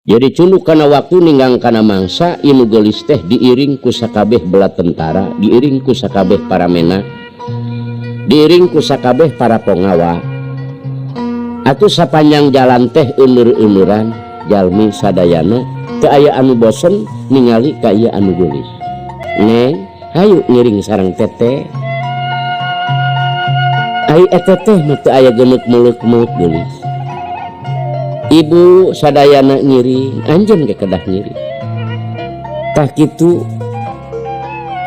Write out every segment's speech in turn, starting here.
Jadi cunduk kana waktu ninggang kana mangsa inu geulis teh diiring ku sakabeh bala tentara, diiring ku sakabeh para mena, diiring ku sakabeh para pengawa. Atuh sapanjang jalan teh euneur-euneuran jalmi sadayana teu aya anu bosen ningali ka ieu anu geulis. Neng, hayu ngiring sareng teteh. Ai eta teh mah teu aya geuneuk-meuleukeut geulis. Ibu sadayana ngiring, anjeun ge kedah ngiring. Tah kitu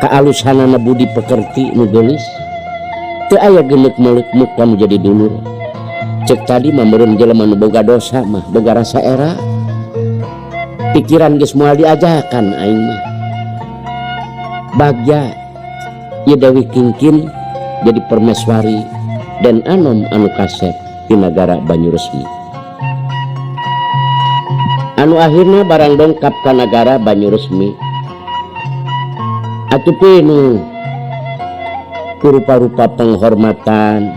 kaalusanana budi pekerti nu geulis. Teu aya geuneuk-meuleukeut kanu jadi dulur. Cek tadi mah meureun jelema nu boga dosa mah boga rasa era. Pikiran geus moal diajakan aing mah. Bagja ieu Dewi Kingkin jadi permeswari dan anom anu kasep di negara Banyuresmi. Anu akhirna barang dongkap ka negara Banyuresmi. Atuh pinu rupa-rupa penghormatan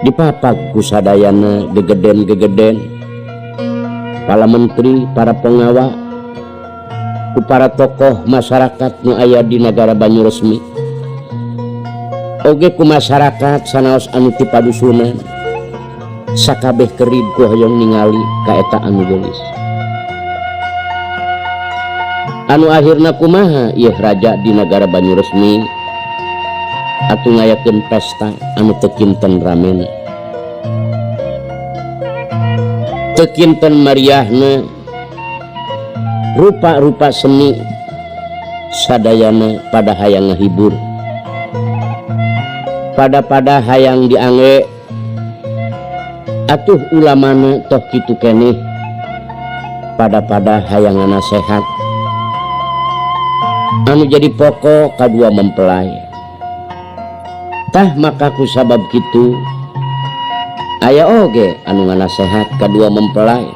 dipapag ku sadayana gegeden-gegeden, para menteri, para pengawa, ku para tokoh masyarakat nu aya di negara Banyuresmi, oge ku masyarakat sanaos anu ti padusunan, sakabeh kerid ku hoyong ningali ka eta anu geulis. Anu akhirna kumaha ieu raja di negara Banyuresmi atuh ngayakeun pesta anu teu kinten ramena, teu kinten meriahna, rupa-rupa seni sadayana pada hayang ngahibur, pada hayang diangge. Atuh ulamana toh kitu keneh pada hayang nasehat anu jadi pokok kadua mempelai. Tah maka ku sabab kitu aya oge anu nganasehat kadua mempelai.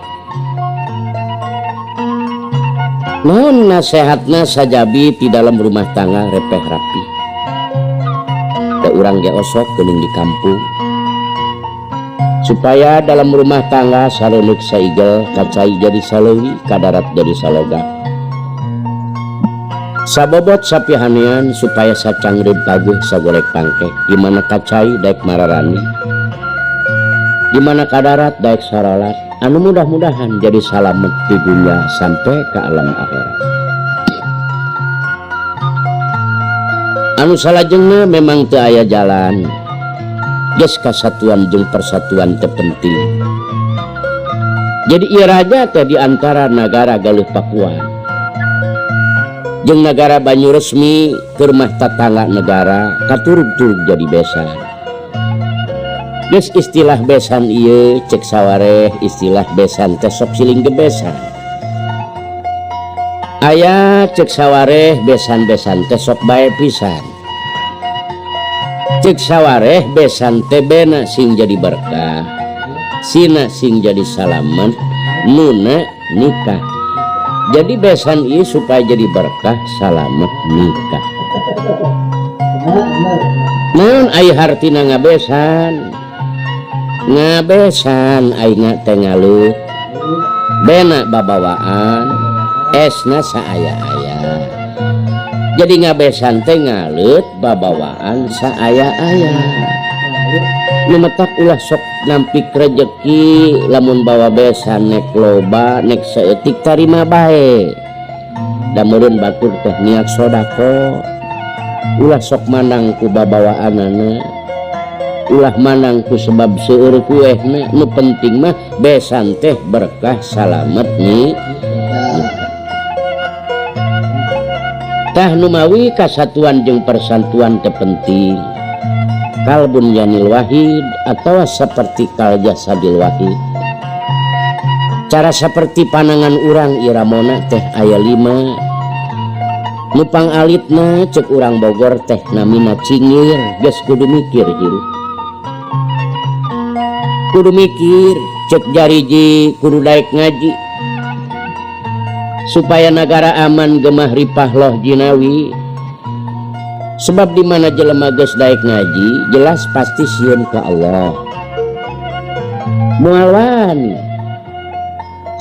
Naon nasehatna sajabi ti dalam rumah tangga repeh rapi. Da urang ge osok geuning di kampung. Supaya dalam rumah tangga sareuneuh saigel, kacai jadi saleuwi, kadarat jadi saloga. Sabobot sapihanean supaya sacangreud paguh sagolek pangkek, di mana kacai daek mararani, di mana kadarat daek saralat, anu mudah-mudahan jadi salamet di dunia sampai ke alam akhirat. Anu salajengna memang teu aya jalan. Geus kasatuan jeung persatuan terpenting. Jadi ieu raja teh di antara negara Galuh Pakuan jeung negara Banyuresmi keur mah tatangga negara katurug-turug jadi besan. Geus istilah besan ieu cek sawareh istilah besan teh sok siling gebesan. Aya cek sawareh besan-besan teh sok bae pisan. Cek sawareh besan teh bena sing jadi berkah, sina sing jadi salamet, nuna nikah. Jadi besan ieu supaya jadi berkah, salamet, nikah. Naon aya hartina ngabesan? Ngabesan aingna teh ngalut. Bena babawaan, esna saaya-aya. Jadi ngabesan teh ngalut babawaan saaya-aya. Numetak ulah sok nampik rejeki lamun bawa besan nek loba nek saeutik tarima bae. Da meureun batur teh niat sodako. Ulah sok mandang ku babawaanana. Ulah mandang ku sebab seueur kuehna. Nu penting mah besan teh berkah salamet nih. Tah nu mawi kasatuan jeung persatuan terpenting. Kalbun yanil wahid atau seperti kal jasadil wahid. Cara seperti panangan urang iramona teh aya 5. Nupang alitna cek urang Bogor teh namina cingir, geus kudu mikir hirup. Kudu mikir, cek jariji kudu daek ngaji. Supaya negara aman gemah ripah loh jinawi. Sebab di mana jelema geus daek ngaji jelas pasti sieun ka Allah. Moal wani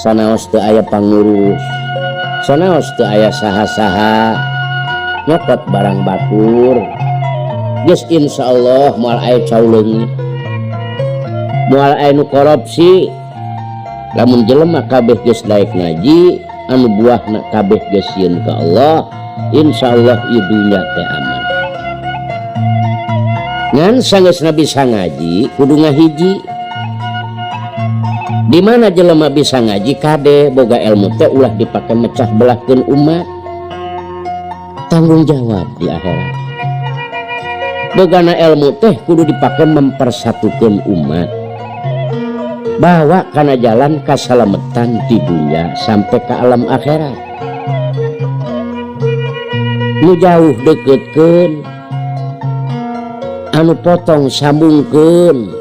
sanaos teu aya pangurus, sanaos teu aya saha-saha nyokot barang batur, geus insyaallah moal aya cauleungit, moal aya nu korupsi. Lamun jelema kabeh geus daek ngaji, anu buahna kabeh geus sieun ka Allah, insyaallah ieu dunya teh aman. Ngan sanggeusna bisa ngaji kudu ngahiji. Di mana jelema bisa ngaji kade boga ilmu teh ulah dipake mecah belahkeun umat. Tanggung jawab di akhirat. Bogana ilmu teh kudu dipake mempersatukeun umat. Bawa kana jalan kasalametan di dunia sampai ke alam akhirat. Nu jauh deketkeun, anu potong sambungkeun,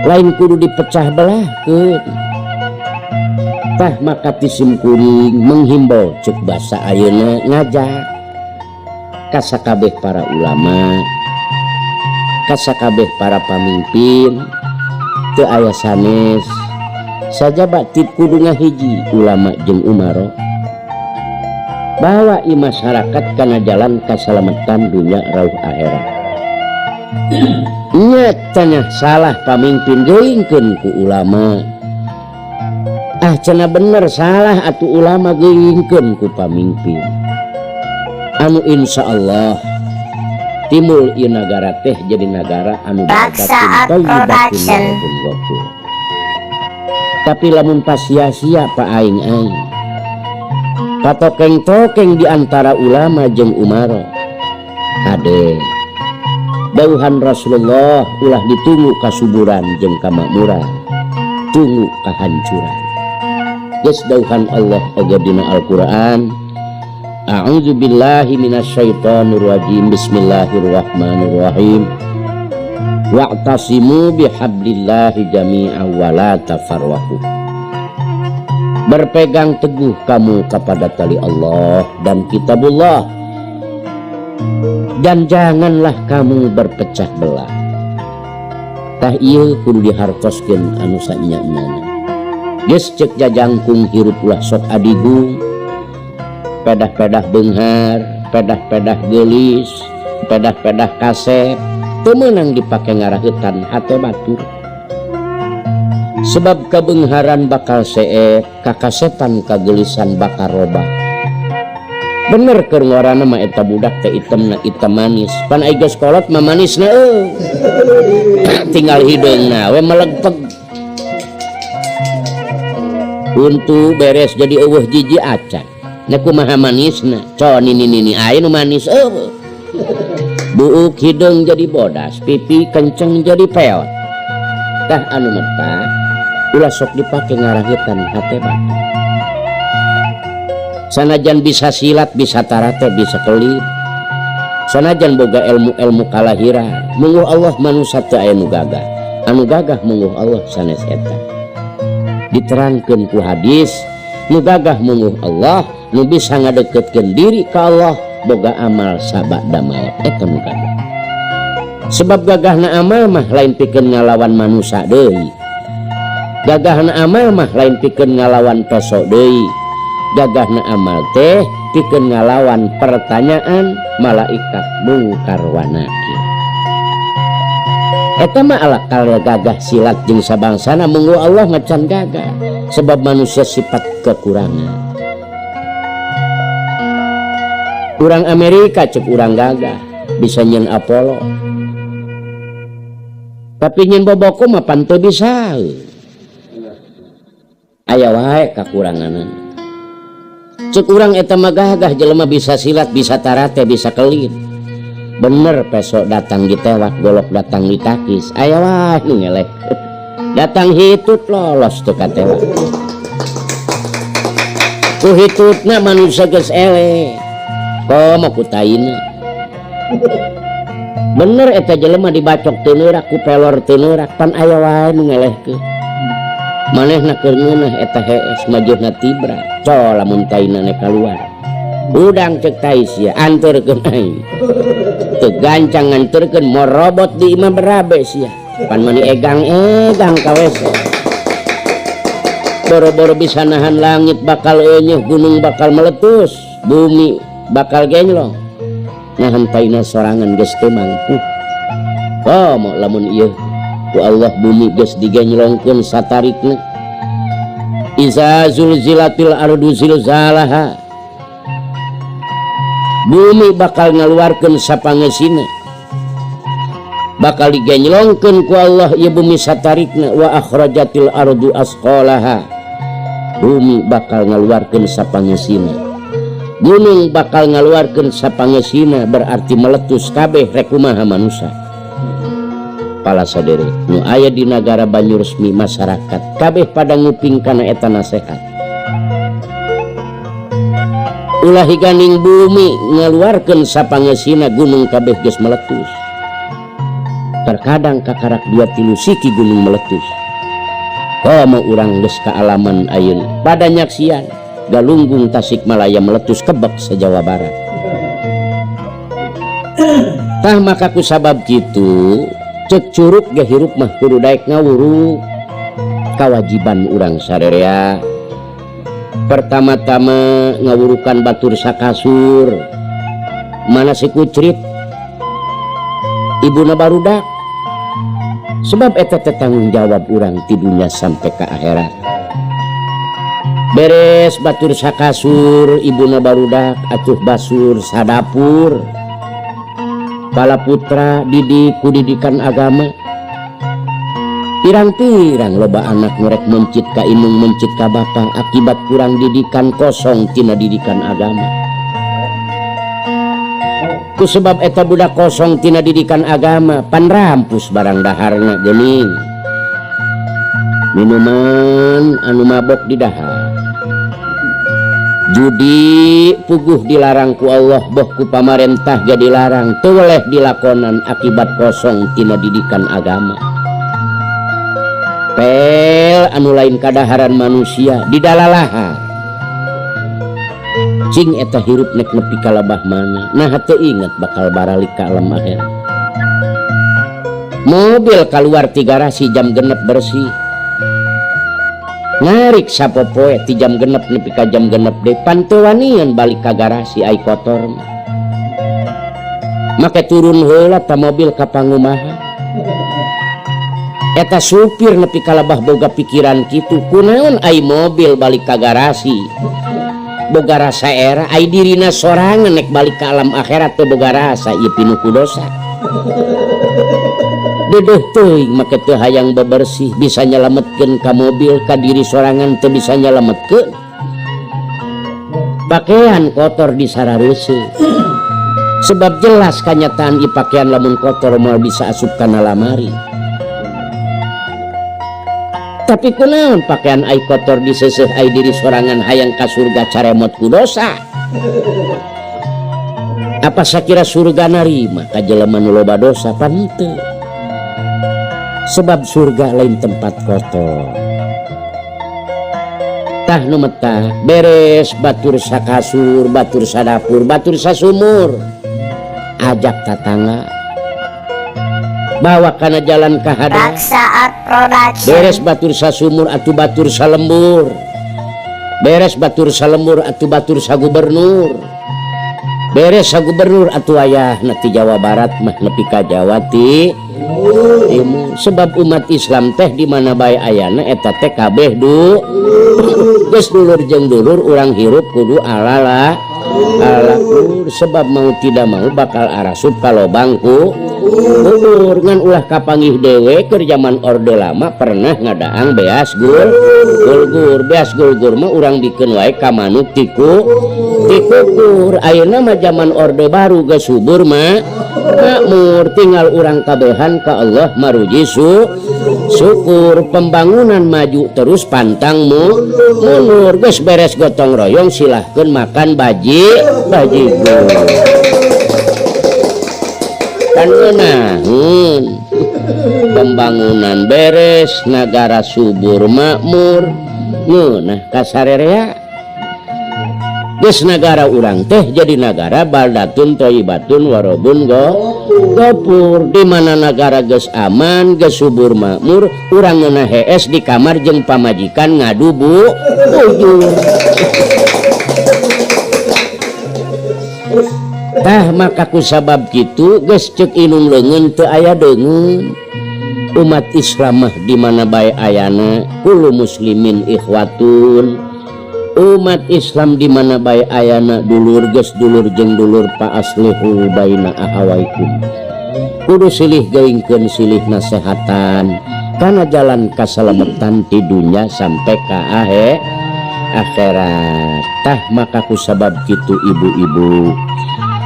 lain kudu dipecah belahkeun. Tah maka tisim kuring menghimbau cek basa ayeuna ngajak ka sakabeh para ulama, ka sakabeh para pamimpin, teu aya sanes sajabat ti kudu ngahiji ulama jeung umaro. Bawa i masyarakat kana jalan kasalamatan dunia rauh akhirat. Ingat cenah salah pamimpin geuingkeun ku ulama. Ah cenah bener salah atuh ulama geuingkeun ku pamimpin. Anu insyaallah timbul ieu nagara teh jadi nagara anu barokatun thayyibatun ghafur. Tapi lamun pas sia-sia pa aing-aing patokeng-tokeng di antara ulama jeung umaro kade dauhan Rasulullah ulah ditunggu kasuburan jeung kamakmuran, tunggu kahancuran. Geus dauhan Allah oge dina Al-Qur'an, a'udzu billahi minasyaitonir rajim, bismillahirrahmanirrahim, wa'tasimu bihablillahi jami'an wa la tafarraqu. Berpegang teguh kamu kepada tali Allah dan kitabullah, dan janganlah kamu berpecah belah. Tah ieu kudu dihartoskeun anu sanya-nyana. Geus ceuk jajangkung hirup ulah sok adigung, pedah-pedah beunghar, pedah-pedah geulis, pedah-pedah kasep, teu meunang dipake ngaraheutan hate batur. Sebab kebeungharan bakal seep, kakasepan kagelisan bakal robah. Bener keur ngorana mah eta budak teh itemna item manis, pan aya geus kolot mah manisna tinggal hideungna we melegpeg. Untu beres jadi eueuh jiji acan, na kumaha manisna, co nini aya nu manis buuk hideung jadi bodas, pipi kenceng jadi peot. Tah anu meta ulah sok dipake ngaraheutan hate batu. Sanajan bisa silat, bisa tarate, bisa kelir, sanajan boga ilmu-ilmu kalahiran, mungguh Allah manusia teu aya nu gagah. Anu gagah mungguh Allah sanes eta. Diterangkeun ku hadis, nu gagah mungguh Allah, nu bisa ngadeketkeun diri ka Allah boga amal sabada maut, eta nu gagah. Sebab gagahna amal mah lain pikeun ngalawan manusia deui. Gagahna amal mah lain pikeun ngalawan peso deui. Gagahna amal teh pikeun ngalawan pertanyaan malaikat mungkar wa nakir. Eta mah alakal gagah silat jeung sabangsana mungguh Allah macan gagah, sebab manusia sifat kekurangan. Urang Amerika cek urang gagah bisa nyen Apollo, tapi nyen boboko mah pan teu bisa. Aya wae kakuranganan. Cek urang eta mah gagah jelema bisa silat, bisa tarate, bisa kelir. Bener besok datang ditewak, golok datang ditakis, aya wae nu ngelek. Datang hitut lolos teu ka tewak. Ku hitutna manusia geus ele. Komo ku taina. Bener eta jelema dibacok teu neurak ku pelor teu neurak, pan aya wae nu ngelehkeun. Manehna keur ngeunah eta hees majurna tibra, co lamun taina ne kaluar. Udang cek tai sia anterkeun aing. Teu gancang nganterkeun mo robot di imah berabe sia. Pan mani egang ka wese. boro-boro bisa nahan langit bakal enyeh, gunung bakal meletus, bumi bakal genlong, nahan paina sorangan geus teu mampu. Oh mau lamun ieu ku Allah bumi geus digenlongkeun satarikna. Iza zulzilatil ardu zilzalaha, bumi bakal ngaluarkeun sapangeusina, bakal digenlongkeun ku Allah ieu bumi satarikna. Wa akhrajatil ardu asqalaha, bumi bakal ngaluarkeun sapangeusina, gunung bakal ngaluarkeun sapangeusina, berarti meletus kabeh rek kumaha manusia. Pala sadere nu aya di nagara Banyuresmi masyarakat kabeh pada nguping kana eta nasehat. Ulah higaning bumi ngaluarkeun sapangeusina, gunung kabeh geus meletus. Terkadang kakarak 2-3 siki gunung meletus. Komo urang geus kaalaman ayeuna pada nyaksian Galunggung Tasikmalaya meletus kebek se-Jawa Barat. Tah maka ku sabab kitu cek curug ge hirup mah kudu daek ngawuruk. Kawajiban urang sarerea pertama-tama ngawurukan batur sakasur, mana si Kucrit ibuna barudak, sebab eta tanggung jawab urang ti dunya sampai ke akhirat. Beres batur sakasur ibuna barudak atuh basur sadapur, bala putra didik ku didikan agama. Pirang-pirang loba anak ngerek mencit ka indung mencit ka bapa akibat kurang didikan, kosong tina didikan agama. Ku sebab eta budak kosong tina didikan agama pan rampus barang daharna geuning. Minuman anu mabok di dahar, judi puguh dilarang ku Allah, boh ku pamarentah ge dilarang, teu weleh dilakonan akibat kosong tina didikan agama. Pel anu lain kadaharan manusia didalalaha, cing eta hirup nek nepi ka labah mana, nah teu inget bakal baralik ka alam akhirat. Mobil kaluar ti garasi jam genep bersih, ngarik sapopoe ti jam genep nepi ka jam genep deh, panteu wanian balik ka garasi ai kotor mah. Make turun heula ta mobil ka pangumaha. Eta supir nepi kalabah boga pikiran kitu, kunaon ai mobil balik ka garasi boga rasa era, ai dirina sorangan nek balik ka alam akhirat teu boga rasa, ieu pinuh ku dosa. Dedeh teuing make teu hayang bebersih, bisa nyalametkeun ka mobil, ka diri sorangan teu bisa nyalametkeun. Pakaian kotor disarareuseuh, sebab jelas kanyataan ieu pakaian lamun kotor moal bisa asup kana lamari. Tapi kunaon pakaian ai kotor diseuseuh ai diri sorangan hayang ka surga caremot ku dosa. Apa sakira surga narima ka jelema nu loba dosa? Pan teu. Sebab surga lain tempat kotor. Tah nu metah beres batur sakasur, batur sadapur, batur sasumur, ajak tatangga bawa kana jalan kahada. Beres batur sasumur atuh batur salembur, beres batur salembur atuh batur sagubernur, beres sagubernur atuh aya ti Jawa Barat mah nepi ka Jawa ti Timur. Sebab umat Islam teh di mana bae ayana eta teh kabeh geus dulur jeung dulur, urang hirup kudu alala alakur, sebab mau tidak mau bakal arasup ka lobangku dulur. Ngan ulah kapanggih dewe keur zaman orde lama pernah ngadaang beas gulgur. Beas gulgur mah urang bikeun wae ka manuk tikukur. Ayeuna mah zaman orde baru geus subur mah makmur, tinggal urang kabehan ka Allah maruji syukur. Pembangunan maju terus pantang mundur, geus beres gotong royong silahkeun makan bajigur. Kan ngeunahun pembangunan beres, negara subur makmur, ngeunah ka sarerea. geus negara urang teh jadi negara baldatun thayyibatun warobun gopur, di mana negara geus aman geus subur makmur urang ngeunah hees di kamar jeung pamajikan ngadu bujur. Tah maka kusabab kitu geus ceuk inung leungeun teu aya deungeun. Umat Islam mah di mana bae ayana kullu muslimin ikhwatun. Umat Islam di mana bae ayana dulur geus dulur jeung dulur pa aslihu baina ahawaikum. Kudu silih gaingkeun silih nasehatan kana jalan kasalametan ti dunya sampai ka akhirat. Tah maka kusabab kitu ibu-ibu,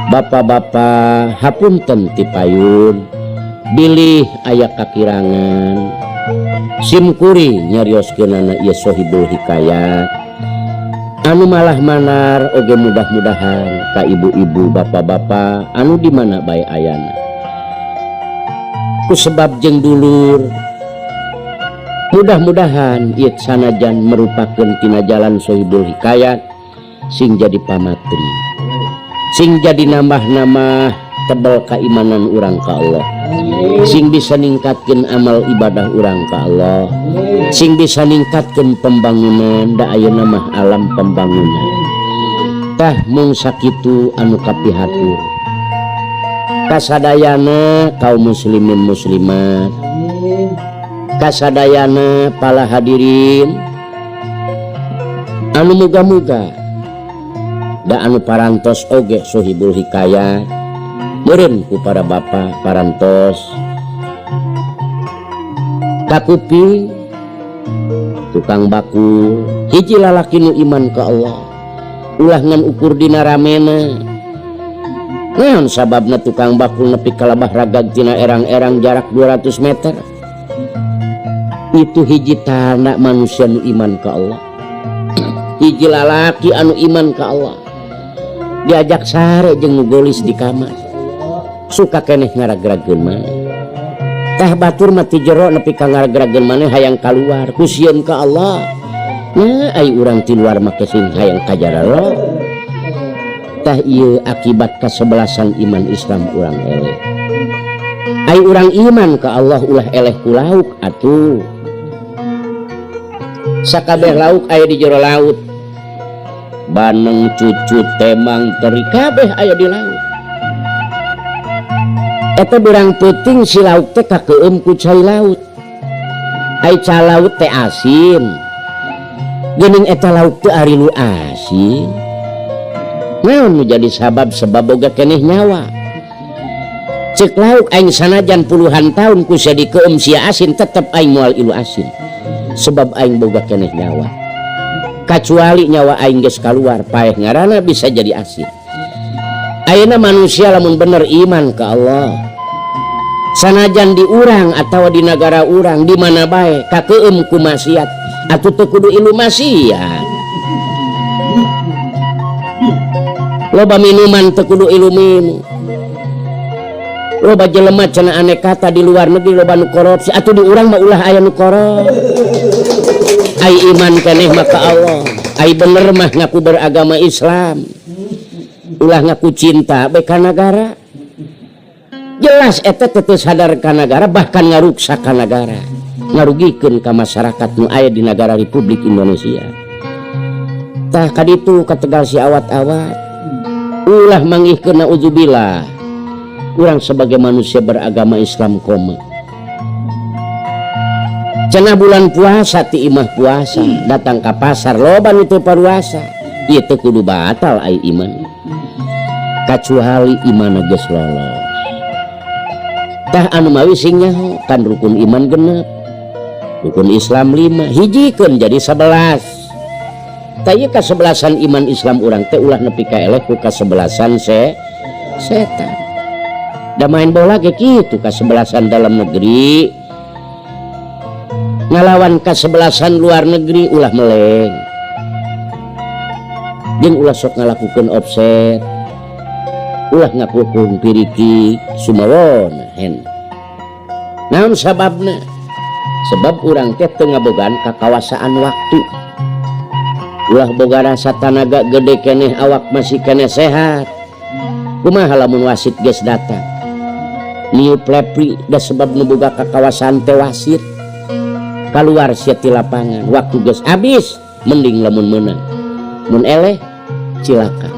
bapak-bapak hapunten ti payun bilih aya kakirangan simkuri nyarioskeunana ieu Sohibul Hikayat anu malah manar oge mudah-mudahan ka ibu-ibu bapak-bapak anu di mana bae ayana kusebab jeung dulur mudah-mudahan ieu sanajan merupakeun tina jalan Sohibul Hikayat sing jadi pamatri sing jadi nambah-nambah tebal keimanan urang ka Allah, sing bisa ningkatkeun amal ibadah urang ka Allah, sing bisa ningkatkeun pembangunan da ayeuna mah alam pembangunan. Tah mung sakitu anu kapihatur kasadayana kaum muslimin muslimat, kasadayana para hadirin anu muga-muga da anu parantos oge Sohibul Hikayat meureun ku para bapak parantos kakupi tukang bakul hiji lalaki nu iman ka Allah ulah ngan ukur dina ramena naon sababna tukang bakul nepi kalabah ragag tina erang-erang jarak 200 meter itu hiji tanda manusia nu iman ka Allah hiji lalaki anu iman ka Allah diajak sare jeung nugolis di kamar suka keneh ngaragrageun maneh tah batur mah ti jero nepi ka ngaragrageun maneh hayang kaluar kusieun ka Allah nya ai urang ti luar mah kesing hayang kajaralo tah ieu akibat kasebelasan iman Islam urang eleh ai urang iman ka Allah ulah eleh ku lauk atuh sakabeh lauk aya di jero laut baneng cucut temang teri kabeh aya di laut eta berang penting si lauk teh kakeueum ku cai laut ai ca laut teh asin geuning eta lauk teh ari nu asin naon nu jadi sebab boga keneh nyawa ceuk lauk aing sanajan puluhan tahun ku sia dikeueum sia asin tetep aing moal ilu asin sebab aing boga keneh nyawa kecuali nyawa aing geus kaluar paeh ngaranna bisa jadi asin. Ayeuna manusia lamun bener iman ka Allah sanajan di urang atawa di negara urang di mana bae kakeueum ku maksiat atuh teu kudu ilu maksiat loba minuman teu kudu ilu minum loba jelema cenah aneh kata di luar negeri loba nu korupsi atuh di urang mah ulah aya nu korop ai iman keneh mah ka Allah ai bener mah ngaku beragama Islam ulah ngaku cinta bae ka negara jelas eta teu sadar ka negara bahkan ngaruksak ka negara ngarugikeun ka masyarakat nu aya di negara Republik Indonesia tah kaditu kategal si awat-awat ulah mangihkeun nauzubillah urang sebagai manusia beragama Islam koma cenah bulan puasa ti imah puasa datang ka pasar loba nu teu paruasa ieu teh kudu batal ai iman kecuali iman geus lolos tah anu mawi sing nyaho kan rukun iman genep rukun Islam 5 hijikeun jadi 11 tah ieu kasebelasan iman Islam urang teh ulah nepi ka eleh ku kasebelasan setan da main bola ge kitu kasebelasan dalam negeri ngalawan kasebelasan luar negeri ulah meleng jeung ulah sok ngalakukeun offset ulah ngakukeun piriki sumawon hen naon sababna sebab urang teh teu ngabogaan kakawasaan waktu ulah boga rasa tanaga gede keneh awak masih keneh sehat kumaha lamun wasit geus datang niup lepri da sebab nu boga ka kawasan teh wasit keluar sia ti lapangan waktu geus habis mending lamun meunang mun eleh cilaka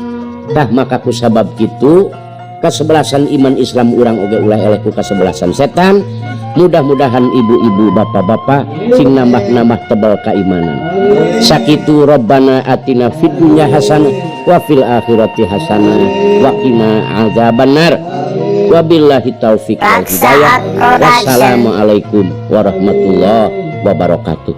tah maka ku sabab kitu kasebelasan iman Islam urang oge ulah eleh ku kasebelasan setan. Mudah-mudahan ibu-ibu bapak-bapak sing nambah-nambah tebal keimanan sakitu Rabbana atina fid dunya hasanah wa fil akhirati hasanah wa qina adzabannar wabillahi taufiq wal hidayah wassalamualaikum warahmatullahi wabarakatuh.